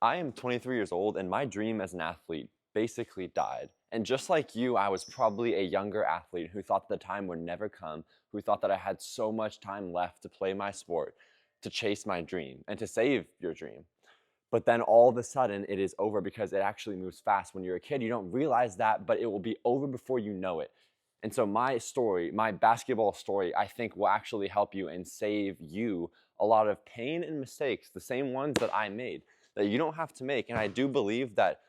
I am 23 years old, and my dream as an athlete basically died. And just like you, I was probably a younger athlete who thought the time would never come, who thought that I had so much time left to play my sport, to chase my dream, and to save your dream. But then all of a sudden, it is over because it actually moves fast. When you're a kid, you don't realize that, but it will be over before you know it. And so my story, my basketball story, I think will actually help you and save you a lot of pain and mistakes, the same ones that I made, that you don't have to make. And I do believe that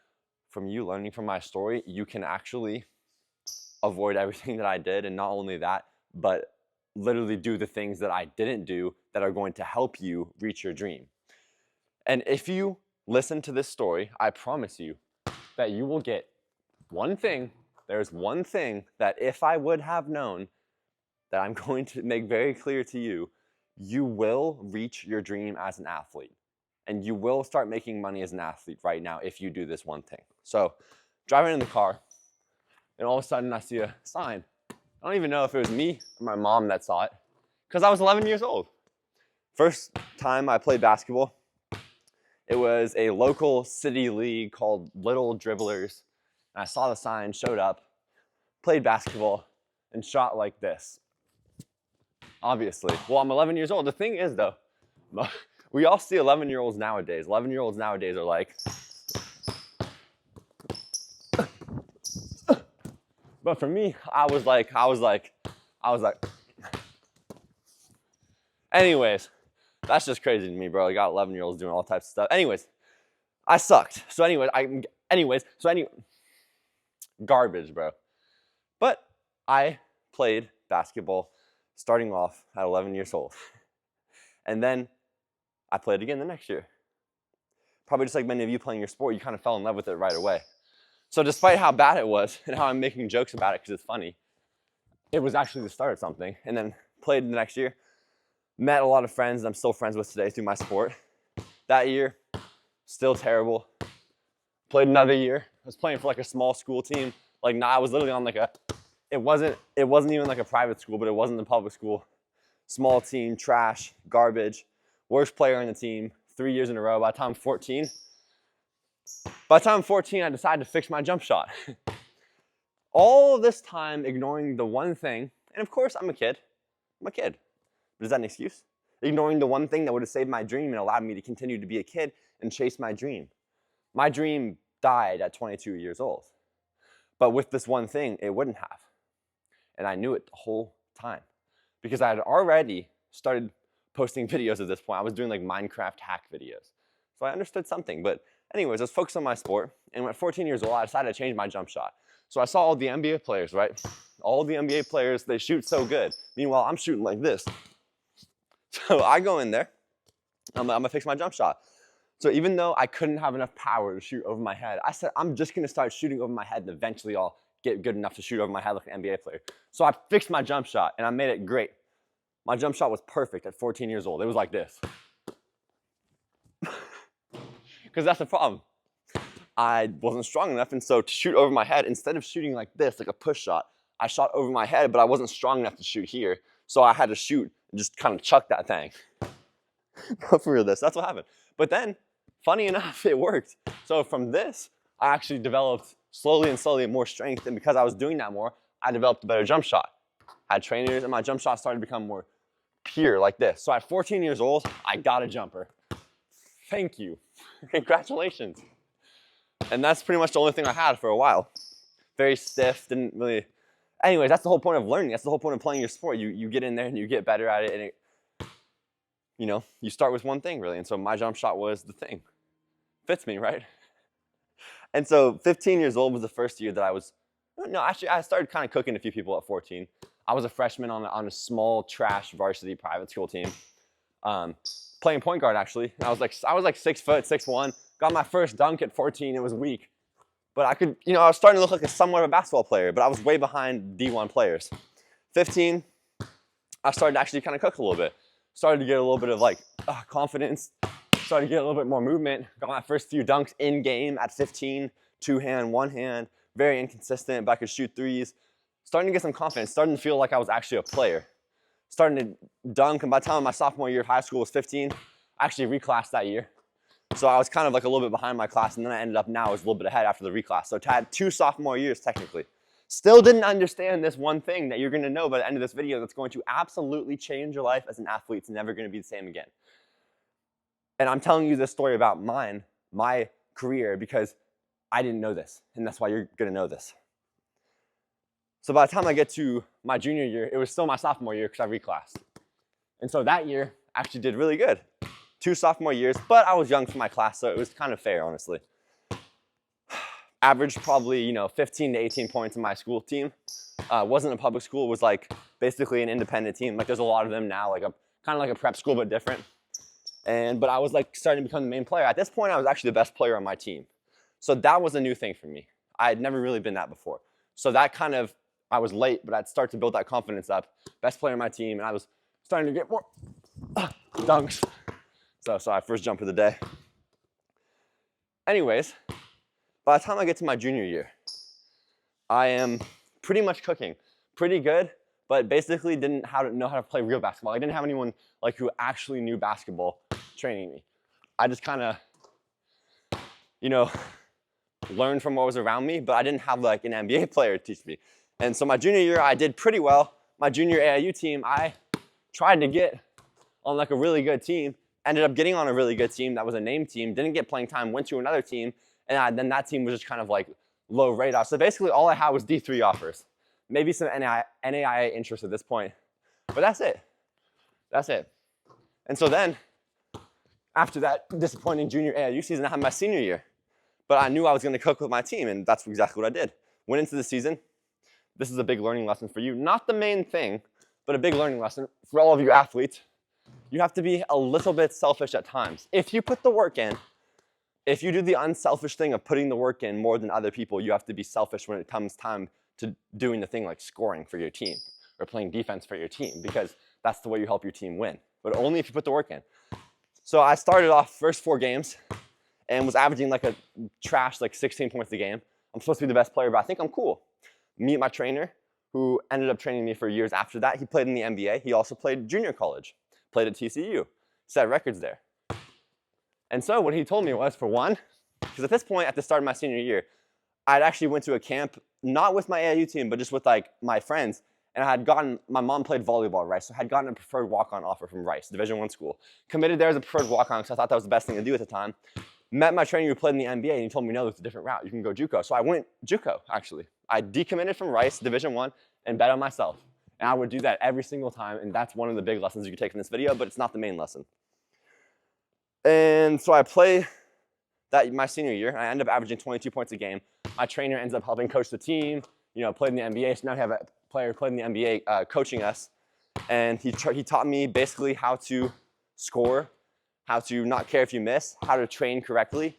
from you learning from my story, you can actually avoid everything that I did. And not only that, but literally do the things that I didn't do that are going to help you reach your dream. And if you listen to this story, I promise you that you will get one thing. There's one thing that if I would have known, that I'm going to make very clear to you, you will reach your dream as an athlete. And you will start making money as an athlete right now if you do this one thing. So, driving in the car, and all of a sudden I see a sign. I don't even know if it was me or my mom that saw it, because I was 11 years old. First time I played basketball, it was a local city league called Little Dribblers. And I saw the sign, showed up, played basketball, and shot like this. Obviously. Well, I'm 11 years old. The thing is, though, we all see 11-year-olds nowadays. 11-year-olds nowadays are like, but for me, I was like, anyways, that's just crazy to me, bro. I got 11-year-olds doing all types of stuff. Anyways, I sucked. So garbage, bro. But I played basketball starting off at 11 years old. And then I played again the next year. Probably just like many of you playing your sport, you kind of fell in love with it right away. So despite how bad it was and how I'm making jokes about it because it's funny, it was actually the start of something. And then played the next year, met a lot of friends that I'm still friends with today through my sport. That year, still terrible. Played another year. I was playing for like a small school team. I was literally on it wasn't even like a private school, but it wasn't a public school. Small team, trash, garbage, worst player on the team, 3 years in a row. By the time I'm 14, I decided to fix my jump shot. All of this time ignoring the one thing, and of course I'm a kid. But is that an excuse? Ignoring the one thing that would have saved my dream and allowed me to continue to be a kid and chase my dream. My dream died at 22 years old. But with this one thing, it wouldn't have. And I knew it the whole time because I had already started posting videos at this point. I was doing like Minecraft hack videos. So I understood something. But anyways, I was focused on my sport. And at 14 years old, I decided to change my jump shot. So I saw all the NBA players, right? All the NBA players, they shoot so good. Meanwhile, I'm shooting like this. So I go in there. I'm gonna fix my jump shot. So even though I couldn't have enough power to shoot over my head, I said, I'm just gonna start shooting over my head and eventually I'll get good enough to shoot over my head like an NBA player. So I fixed my jump shot and I made it great. My jump shot was perfect at 14 years old. It was like this. Because that's the problem. I wasn't strong enough, and so to shoot over my head, instead of shooting like this, like a push shot, I shot over my head, but I wasn't strong enough to shoot here. So I had to shoot and just kind of chuck that thing. Go for this. That's what happened. But then, funny enough, it worked. So from this, I actually developed slowly more strength, and because I was doing that more, I developed a better jump shot. I had trainers, and my jump shot started to become more pure, like this. So at 14 years old, I got a jumper. Thank you. Congratulations. And that's pretty much the only thing I had for a while. Very stiff, didn't really... Anyways, that's the whole point of learning. That's the whole point of playing your sport. You get in there and you get better at it, and you start with one thing, really. And so my jump shot was the thing. Fits me, right? And so 15 years old was the first year that I started kind of cooking a few people at 14. I was a freshman on a small trash varsity private school team, playing point guard actually. I was like 6 foot, 6'1". Got my first dunk at 14. It was weak, but I was starting to look like somewhat of a basketball player, but I was way behind D1 players. 15, I started to actually kind of cook a little bit. Started to get a little bit of confidence. Started to get a little bit more movement. Got my first few dunks in game at 15, 2-hand, 1-hand. Very inconsistent, but I could shoot threes. Starting to get some confidence. Starting to feel like I was actually a player. Starting to dunk, and by the time my sophomore year of high school was 15, I actually reclassed that year. So I was kind of like a little bit behind my class, and then I ended up now I was a little bit ahead after the reclass. So I had 2 sophomore years technically. Still didn't understand this one thing that you're gonna know by the end of this video that's going to absolutely change your life as an athlete. It's never gonna be the same again. And I'm telling you this story about my career, because I didn't know this, and that's why you're gonna know this. So by the time I get to my junior year, it was still my sophomore year because I reclassed. And so that year, I actually did really good. 2 sophomore years, but I was young for my class, so it was kind of fair, honestly. Averaged probably, 15 to 18 points in my school team. Wasn't a public school, it was like basically an independent team. Like there's a lot of them now, like kind of like a prep school, but different. But I was like starting to become the main player. At this point, I was actually the best player on my team. So that was a new thing for me. I had never really been that before. So that kind of, I was late, but I'd start to build that confidence up. Best player on my team, and I was starting to get more dunks. So sorry, first jump of the day. Anyways, by the time I get to my junior year, I am pretty much cooking. Pretty good, but basically didn't know how to play real basketball. I didn't have anyone like who actually knew basketball training me. I just kind of, learned from what was around me, but I didn't have like an NBA player to teach me. And so my junior year, I did pretty well. My junior AIU team, I tried to get on like a really good team, ended up getting on a really good team that was a name team, didn't get playing time, went to another team, and then that team was just kind of like low radar. So basically all I had was D3 offers. Maybe some NAIA interest at this point, but that's it. That's it. And so then, after that disappointing junior AIU season, I had my senior year. But I knew I was gonna cook with my team, and that's exactly what I did. Went into the season. This is a big learning lesson for you. Not the main thing, but a big learning lesson for all of you athletes. You have to be a little bit selfish at times. If you put the work in, if you do the unselfish thing of putting the work in more than other people, you have to be selfish when it comes time to doing the thing like scoring for your team or playing defense for your team, because that's the way you help your team win. But only if you put the work in. So I started off first 4 games and was averaging like a trash, like 16 points a game. I'm supposed to be the best player, but I think I'm cool. Meet my trainer, who ended up training me for years after that. He played in the NBA. He also played junior college, played at TCU, set records there. And so what he told me was, for one, because at this point, at the start of my senior year, I'd actually went to a camp, not with my AIU team, but just with like my friends. And I had gotten, my mom played volleyball at Rice, so I had gotten a preferred walk-on offer from Rice, Division I school. Committed there as a preferred walk-on because I thought that was the best thing to do at the time. Met my trainer who played in the NBA, and he told me, no, there's a different route. You can go JUCO. So I went JUCO, actually. I decommitted from Rice, Division I, and bet on myself. And I would do that every single time, and that's one of the big lessons you can take from this video, but it's not the main lesson. And so I play that my senior year. I end up averaging 22 points a game. My trainer ends up helping coach the team, played in the NBA. So now we have a player who played in the NBA coaching us. And he taught me basically how to score, how to not care if you miss, how to train correctly,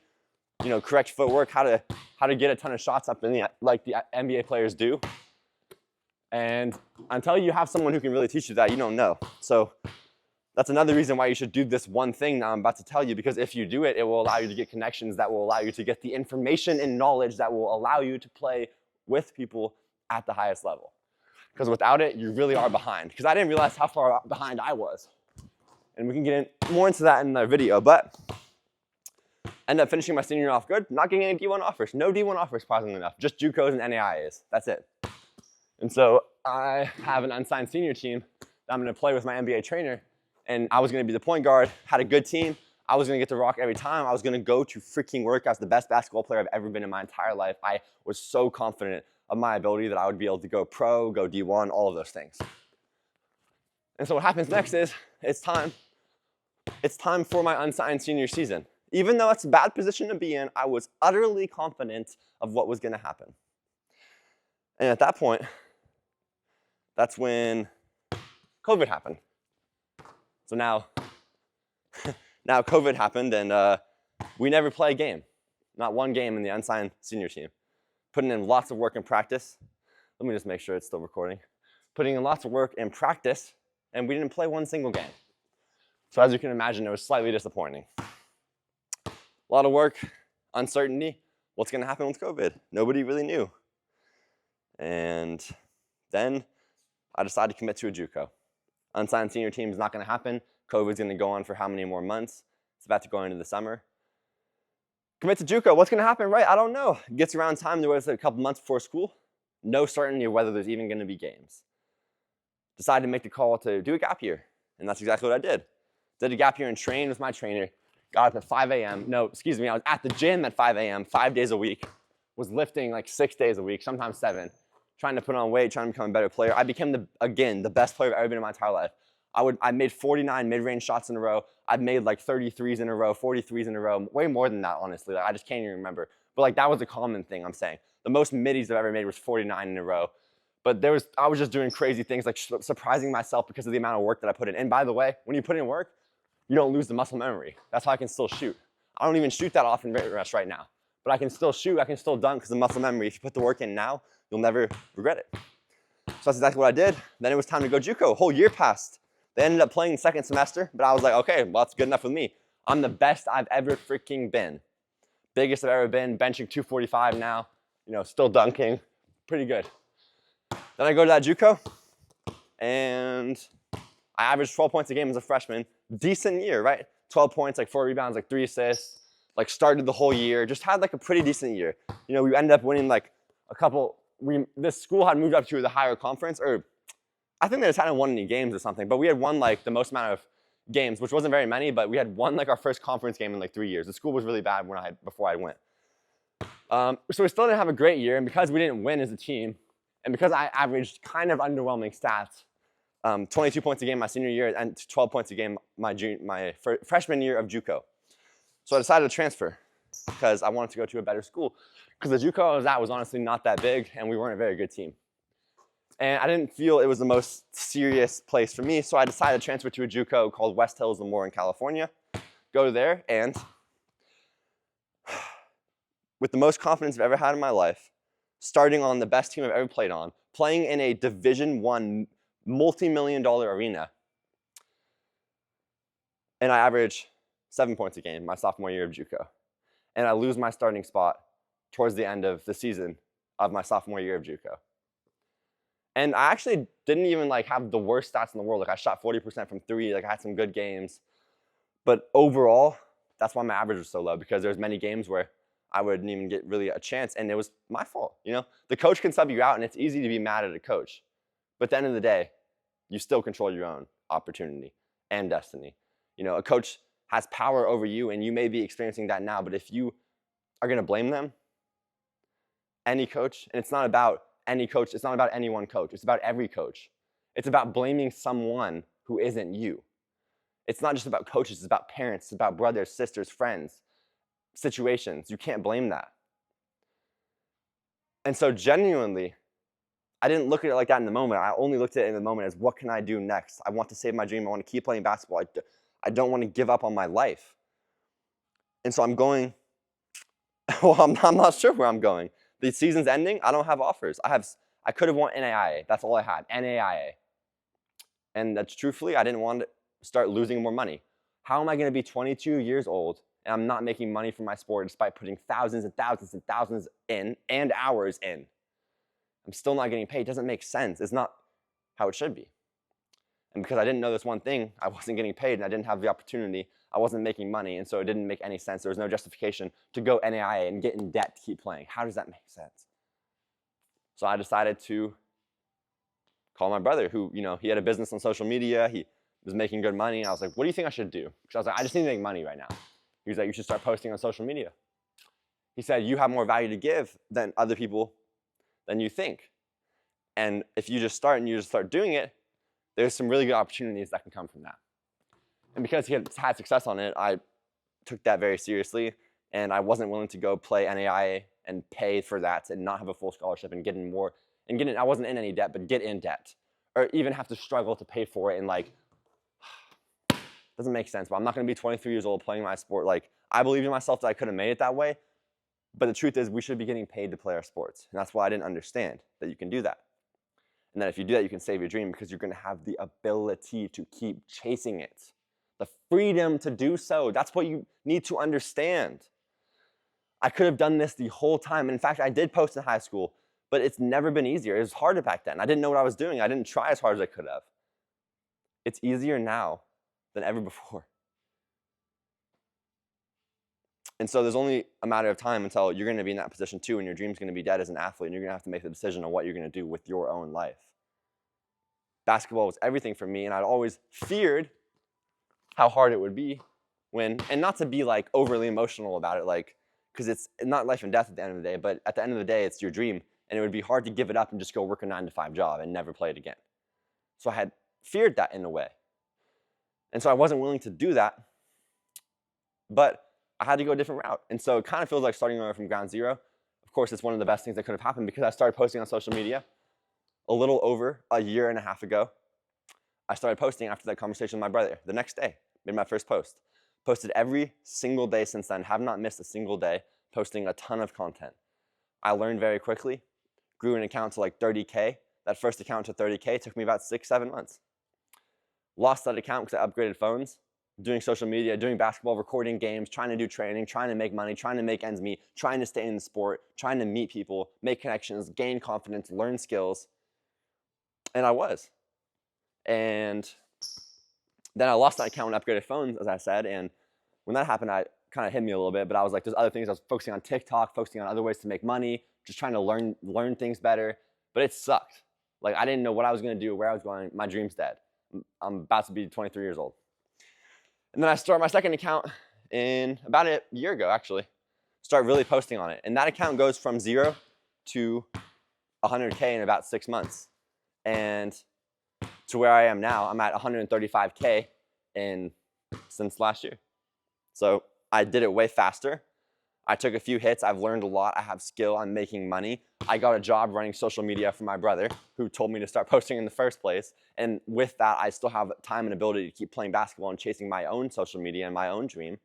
correct footwork, how to get a ton of shots up in like the NBA players do. And until you have someone who can really teach you that, you don't know. So that's another reason why you should do this one thing now I'm about to tell you, because if you do it, it will allow you to get connections that will allow you to get the information and knowledge that will allow you to play with people at the highest level. Because without it, you really are behind. Because I didn't realize how far behind I was. And we can get more into that in another video, but ended up finishing my senior year off good, not getting any D1 offers. No D1 offers, surprisingly enough, just JUCOs and NAIAs. That's it. And so I have an unsigned senior team that I'm gonna play with my NBA trainer, and I was gonna be the point guard, had a good team. I was gonna get to rock every time. I was gonna go to freaking work as the best basketball player I've ever been in my entire life. I was so confident of my ability that I would be able to go pro, go D1, all of those things. And so what happens next is, it's time for my unsigned senior season. Even though it's a bad position to be in, I was utterly confident of what was gonna happen. And at that point, that's when COVID happened. So now COVID happened, and we never play a game. Not one game in the unsigned senior team. Putting in lots of work and practice. Let me just make sure it's still recording. Putting in lots of work and practice, and we didn't play one single game. So as you can imagine, it was slightly disappointing. A lot of work, uncertainty. What's gonna happen with COVID? Nobody really knew. And then I decided to commit to a JUCO. Unsigned senior team is not gonna happen. COVID's gonna go on for how many more months? It's about to go into the summer. Commit to JUCO. What's gonna happen, right? I don't know. Gets around time, there was a couple months before school. No certainty of whether there's even gonna be games. Decided to make the call to do a gap year, and that's exactly what I did. Did a gap year and trained with my trainer. Got up at 5 a.m. No, excuse me, I was at the gym at 5 a.m. 5 days a week. Was lifting like 6 days a week, sometimes 7. Trying to put on weight, trying to become a better player. I became, again, the best player I've ever been in my entire life. I made 49 mid-range shots in a row. I've made like 33s in a row, 43s in a row, way more than that, honestly. Like, I just can't even remember. But like that was a common thing, I'm saying. The most middies I've ever made was 49 in a row. But I was just doing crazy things, like surprising myself because of the amount of work that I put in. And by the way, when you put in work, you don't lose the muscle memory. That's how I can still shoot. I don't even shoot that often right now. But I can still shoot, I can still dunk because of muscle memory. If you put the work in now, you'll never regret it. So that's exactly what I did. Then it was time to go JUCO. A whole year passed. They ended up playing second semester, but I was like, okay, well, that's good enough with me. I'm the best I've ever freaking been. Biggest I've ever been, benching 245 now, still dunking, pretty good. Then I go to that JUCO, and I averaged 12 points a game as a freshman. Decent year, right? 12 points, like 4 rebounds, like 3 assists, like started the whole year, just had like a pretty decent year. We ended up winning like a couple, this school had moved up to the higher conference, or I think they just hadn't won any games or something, but we had won like the most amount of games, which wasn't very many, but we had won like our first conference game in like 3 years. The school was really bad before I went. So we still didn't have a great year, and because we didn't win as a team, and because I averaged kind of underwhelming stats, 22 points a game my senior year and 12 points a game my freshman year of JUCO. So I decided to transfer because I wanted to go to a better school, because the JUCO I was at was honestly not that big, and we weren't a very good team. And I didn't feel it was the most serious place for me, so I decided to transfer to a JUCO called West Hills Lemoore in California. Go there, and with the most confidence I've ever had in my life, starting on the best team I've ever played on, playing in a Division I multi-million-dollar arena, and I average 7 points a game my sophomore year of JUCO. And I lose my starting spot towards the end of the season of my sophomore year of JUCO. And I actually didn't even like have the worst stats in the world. Like I shot 40% from 3, like I had some good games. But overall, that's why my average was so low, because there's many games where I wouldn't even get really a chance, and it was my fault. The coach can sub you out, and it's easy to be mad at a coach. But at the end of the day, you still control your own opportunity and destiny. A coach has power over you, and you may be experiencing that now, but if you are gonna blame them, any coach, and it's not about any coach, it's not about any one coach, it's about every coach. It's about blaming someone who isn't you. It's not just about coaches, it's about parents, it's about brothers, sisters, friends, situations. You can't blame that. And so genuinely, I didn't look at it like that in the moment. I only looked at it in the moment as, what can I do next? I want to save my dream. I want to keep playing basketball. I don't want to give up on my life. And so I'm going, well, I'm not sure where I'm going. The season's ending, I don't have offers. I could have won NAIA, that's all I had, NAIA. And that's truthfully, I didn't want to start losing more money. How am I gonna be 22 years old and I'm not making money from my sport despite putting thousands and thousands and thousands in and hours in? I'm still not getting paid. It doesn't make sense. It's not how it should be. And because I didn't know this one thing, I wasn't getting paid and I didn't have the opportunity. I wasn't making money, and so it didn't make any sense. There was no justification to go NAIA and get in debt to keep playing. How does that make sense? So I decided to call my brother, who, he had a business on social media. He was making good money. And I was like, what do you think I should do? Because I was like, I just need to make money right now. He was like, you should start posting on social media. He said, you have more value to give than other people than you think. And if you just start doing it, there's some really good opportunities that can come from that. And because he had success on it, I took that very seriously, and I wasn't willing to go play NAIA and pay for that and not have a full scholarship and I wasn't in any debt, but get in debt, or even have to struggle to pay for it, and doesn't make sense. But I'm not gonna be 23 years old playing my sport. I believed in myself that I could have made it that way, but the truth is we should be getting paid to play our sports, and that's why I didn't understand that you can do that. And then if you do that, you can save your dream, because you're gonna have the ability to keep chasing it. The freedom to do so. That's what you need to understand. I could have done this the whole time. In fact, I did post in high school, but it's never been easier. It was harder back then. I didn't know what I was doing. I didn't try as hard as I could have. It's easier now than ever before. And so there's only a matter of time until you're going to be in that position too, and your dream's going to be dead as an athlete, and you're going to have to make the decision on what you're going to do with your own life. Basketball was everything for me, and I'd always feared how hard it would be and not to be like overly emotional about it, like, because it's not life and death at the end of the day, but at the end of the day, it's your dream, and it would be hard to give it up and just go work a 9-to-5 job and never play it again. So I had feared that in a way. And so I wasn't willing to do that, but I had to go a different route. And so it kind of feels like starting over from ground zero. Of course, it's one of the best things that could have happened because I started posting on social media a little over a year and a half ago. I started posting after that conversation with my brother. The next day, made my first post. Posted every single day since then, have not missed a single day, posting a ton of content. I learned very quickly, grew an account to like 30K. That first account to 30K took me about 6-7 months. Lost that account because I upgraded phones, doing social media, doing basketball, recording games, trying to do training, trying to make money, trying to make ends meet, trying to stay in the sport, trying to meet people, make connections, gain confidence, learn skills. And I was. And then I lost that account and upgraded phones, as I said, and when that happened, it kind of hit me a little bit, but I was like, there's other things. I was focusing on TikTok, focusing on other ways to make money, just trying to learn things better, but it sucked. Like, I didn't know what I was going to do, where I was going. My dream's dead. I'm about to be 23 years old. And then I started my second account in about a year ago, actually. Start really posting on it. And that account goes from 0 to 100K in about 6 months. And to where I am now, I'm at 135K since last year. So I did it way faster. I took a few hits. I've learned a lot. I have skill. I'm making money. I got a job running social media for my brother, who told me to start posting in the first place. And with that, I still have time and ability to keep playing basketball and chasing my own social media and my own dream.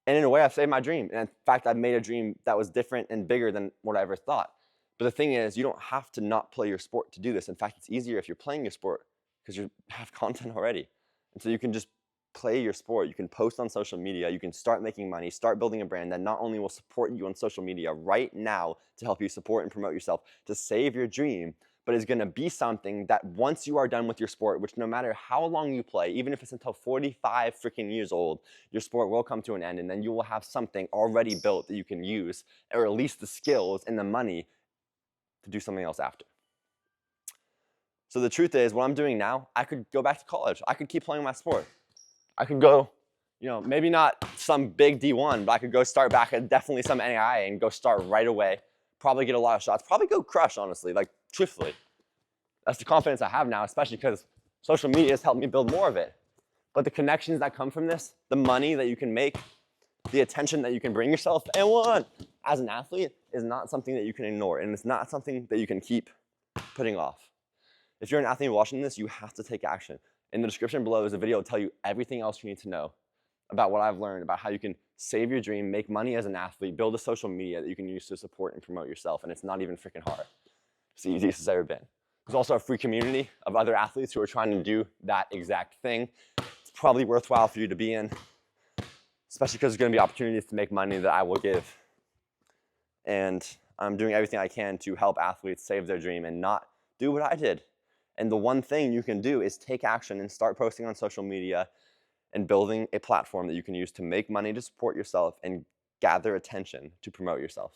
And in a way, I've saved my dream. And in fact, I've made a dream that was different and bigger than what I ever thought. But the thing is, you don't have to not play your sport to do this. In fact, it's easier if you're playing your sport because you have content already. And so you can just play your sport. You can post on social media. You can start making money, start building a brand that not only will support you on social media right now to help you support and promote yourself, to save your dream, but is going to be something that once you are done with your sport, which no matter how long you play, even if it's until 45 freaking years old, your sport will come to an end, and then you will have something already built that you can use, or at least the skills and the money to do something else after. So the truth is, what I'm doing now, I could go back to college. I could keep playing my sport. I could go, maybe not some big D1, but I could go start back at definitely some NAIA and go start right away. Probably get a lot of shots. Probably go crush, honestly, like truthfully. That's the confidence I have now, especially because social media has helped me build more of it. But the connections that come from this, the money that you can make, the attention that you can bring yourself, and as an athlete, is not something that you can ignore, and it's not something that you can keep putting off. If you're an athlete watching this, you have to take action. In the description below, there's a video to tell you everything else you need to know about what I've learned, about how you can save your dream, make money as an athlete, build a social media that you can use to support and promote yourself, and it's not even freaking hard. It's the easiest it's ever been. There's also a free community of other athletes who are trying to do that exact thing. It's probably worthwhile for you to be in, especially because there's going to be opportunities to make money that I will give. And I'm doing everything I can to help athletes save their dream and not do what I did. And the one thing you can do is take action and start posting on social media and building a platform that you can use to make money to support yourself and gather attention to promote yourself.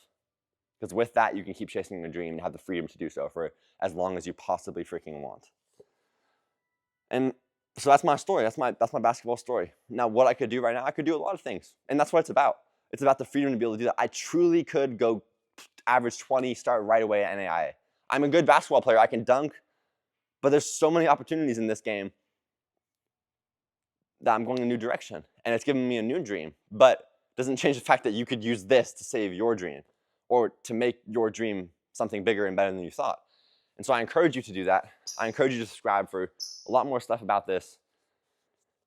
Because with that, you can keep chasing your dream and have the freedom to do so for as long as you possibly freaking want. And so that's my story. That's my basketball story. Now, what I could do right now, I could do a lot of things. And that's what it's about. It's about the freedom to be able to do that. I truly could go average 20, start right away at NAIA. I'm a good basketball player. I can dunk. But there's so many opportunities in this game that I'm going a new direction. And it's giving me a new dream. But it doesn't change the fact that you could use this to save your dream or to make your dream something bigger and better than you thought. And so I encourage you to do that. I encourage you to subscribe for a lot more stuff about this.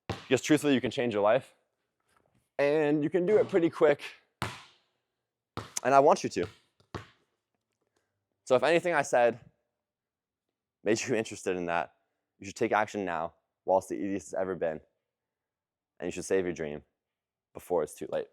Because truthfully, you can change your life. And you can do it pretty quick. And I want you to. So if anything I said made you interested in that, you should take action now while it's the easiest it's ever been. And you should save your dream before it's too late.